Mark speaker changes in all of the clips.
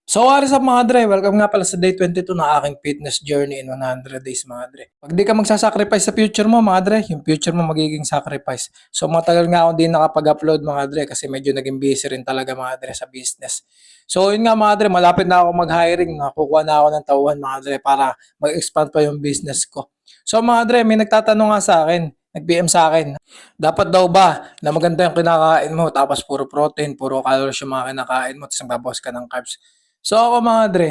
Speaker 1: So, what is up mga dre? Welcome nga pala sa day 22 ng aking fitness journey in 100 days mga dre. Pag di ka magsasacrifice sa future mo mga dre, yung future mo magiging sacrifice. So, matagal nga ako din nakapag-upload mga dre kasi medyo naging busy rin talaga mga dre sa business. So, yun nga mga dre, malapit na ako mag-hiring, nakukuha na ako ng tauhan mga dre para mag-expand pa yung business ko. So, mga dre, may nagtatanong nga sa akin, nag-PM sa akin, dapat daw ba na maganda yung kinakain mo tapos puro protein, puro calories yung mga kinakain mo tapos nagbabawas ka ng carbs. So ako mga dre,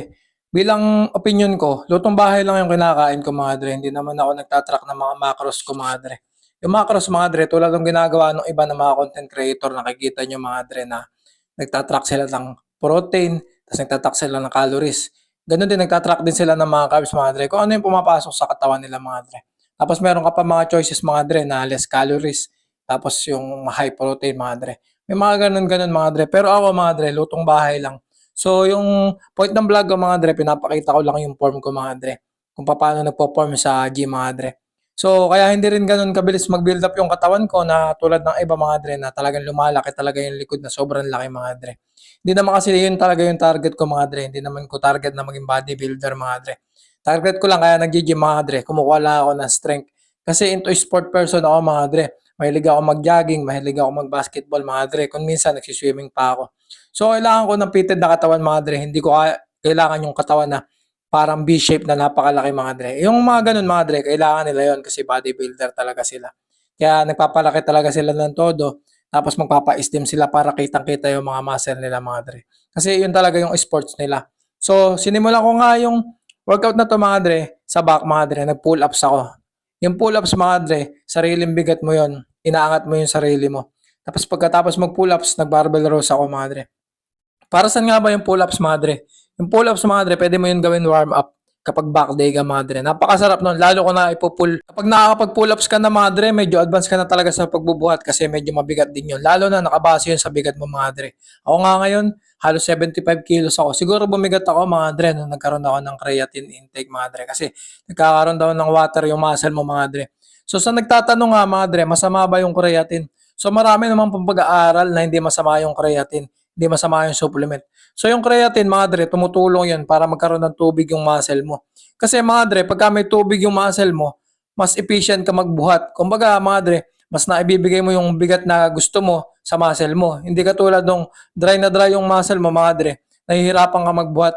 Speaker 1: bilang opinion ko, lutong bahay lang yung kinakain ko mga dre. Hindi naman ako nagtatrack ng mga macros ko mga dre. Yung macros mga dre, tulad ng ginagawa ng iba ng mga content creator, nakikita nyo mga dre na nagtatrack sila ng protein, tapos nagtatrack sila ng calories. Ganun din, nagtatrack din sila ng mga carbs mga dre. Kung ano yung pumapasok sa katawan nila mga dre. Tapos meron ka pa mga choices mga dre na less calories, tapos yung high protein mga dre. May mga ganun-ganun mga dre. Pero ako mga dre, lutong bahay lang. So, yung point ng vlog ko mga dre, pinapakita ko lang yung form ko mga dre. Kung paano nagpo-form sa gym mga dre. So, kaya hindi rin ganun kabilis mag-build up yung katawan ko na tulad ng iba mga dre na talagang lumalaki talaga yung likod na sobrang laki mga dre. Hindi naman kasi yun talaga yung target ko mga dre. Hindi naman ko target na maging bodybuilder mga dre. Target ko lang kaya nag-gym mga dre. Kumukuha lang ako ng strength. Kasi into sport person ako mga dre. Mahilig ako mag-jogging, mahilig ako mag-basketball mga dre. Kung minsan nagsiswimming pa ako. So, kailangan ko ng fitted na katawan mga dre. Hindi ko kailangan yung katawan na parang B-shape na napakalaki mga dre. Yung mga ganun mga dre, kailangan nila yon kasi bodybuilder talaga sila. Kaya nagpapalaki talaga sila ng todo. Tapos magpapa-steam sila para kitang-kita yung mga muscle nila mga dre. Kasi yun talaga yung sports nila. So, sinimulan ko nga yung workout na to mga dre, sa back mga dre, nag-pull ups ako. Yung pull ups mga dre, sariling bigat mo yon, inaangat mo yung sarili mo. Tapos pagkatapos mag-pull ups, nag-barbell rows ako mga dre. Para saan nga ba yung pull-ups, madre? Yung pull-ups, madre, pwede mo yun gawin warm-up kapag back day ka, madre. Napakasarap nun. Lalo ko na ipupull. Kapag nakakapag-pull-ups ka na, madre, medyo advance ka na talaga sa pagbubuhat kasi medyo mabigat din yun. Lalo na nakabase yun sa bigat mo, madre. Ako nga ngayon, halos 75 kilos ako. Siguro bumigat ako, madre, nung nagkaroon ako ng creatine intake, madre. Kasi nagkakaroon daw ng water yung muscle mo, madre. So sa nagtatanong nga, madre, masama ba yung creatine? So marami namang pag-aaral na hindi masama yung creatine, hindi masama yung supplement. So yung creatine, mga dre, tumutulong yun para magkaroon ng tubig yung muscle mo. Kasi mga dre, pagka may tubig yung muscle mo, mas efficient ka magbuhat. Kumbaga mga dre, mas naibibigay mo yung bigat na gusto mo sa muscle mo. Hindi katulad nung dry na dry yung muscle mo, mga dre, nahihirapan ka magbuhat,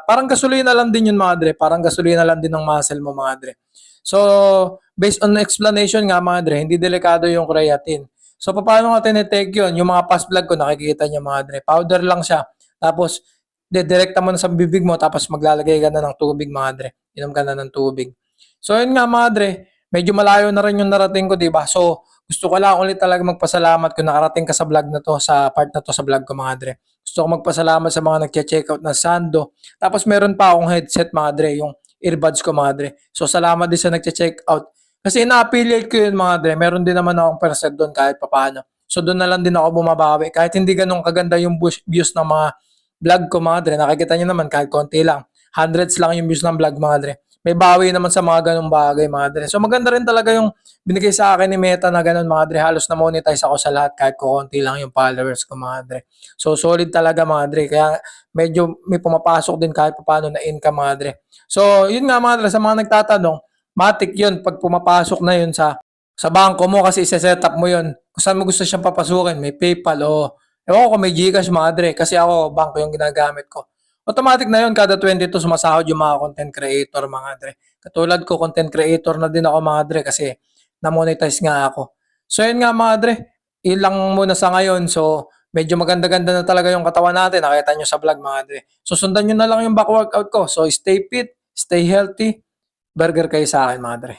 Speaker 1: Parang gasolina lang din yun mga dre, parang gasolina lang din ng muscle mo mga dre. So, based on explanation nga mga dre, hindi delikado yung creatine. So, paano nga tinitake yun? Yung mga past vlog ko, nakikita nyo mga dre. Powder lang siya. Tapos, direkta mo na sa bibig mo, tapos maglalagay ka na ng tubig mga dre. Inom ka na ng tubig. So, yun nga mga dre. Medyo malayo na rin yung narating ko, diba? So, gusto ko lang ulit talaga magpasalamat kung nakarating ka sa vlog na to, sa part na to sa vlog ko mga dre. Gusto ko magpasalamat sa mga nagche-check out ng Sando. Tapos meron pa akong headset mga dre, yung earbuds ko mga dre. So salamat din sa nagche-check out. Kasi ina-affiliate ko yun mga dre. Meron din naman akong percent doon kahit papaano. So doon na lang din ako bumabawi. Kahit hindi ganun kaganda yung views ng mga vlog ko mga dre. Nakikita nyo naman kahit konti lang. Hundreds lang yung views ng vlog mga dre. May bawi naman sa mga ganung bagay mga dre. So maganda rin talaga yung binigay sa akin ni Meta na ganun mga dre. Halos na monetize ako sa lahat kahit konti lang yung followers ko mga dre. So solid talaga mga dre. Kaya medyo may pumapasok din kahit paano na income mga dre. So yun nga mga dre, sa mga nagtatanong, matik yun pag pumapasok na yun sa bangko mo kasi isa-set up mo yun. Kung saan mo gusto siyang papasukin, may PayPal o ewan ko may GCash mga dre kasi ako bangko yung ginagamit ko. Automatic na yun, kada 22 sumasahod yung mga content creator mga dre. Katulad ko, content creator na din ako mga dre kasi na-monetize nga ako. So yun nga mga dre, ilang muna sa ngayon. So medyo maganda-ganda na talaga yung katawan natin. Nakita nyo sa vlog mga dre. So sundan nyo na lang yung back workout ko. So stay fit, stay healthy, burger kayo sa akin mga dre.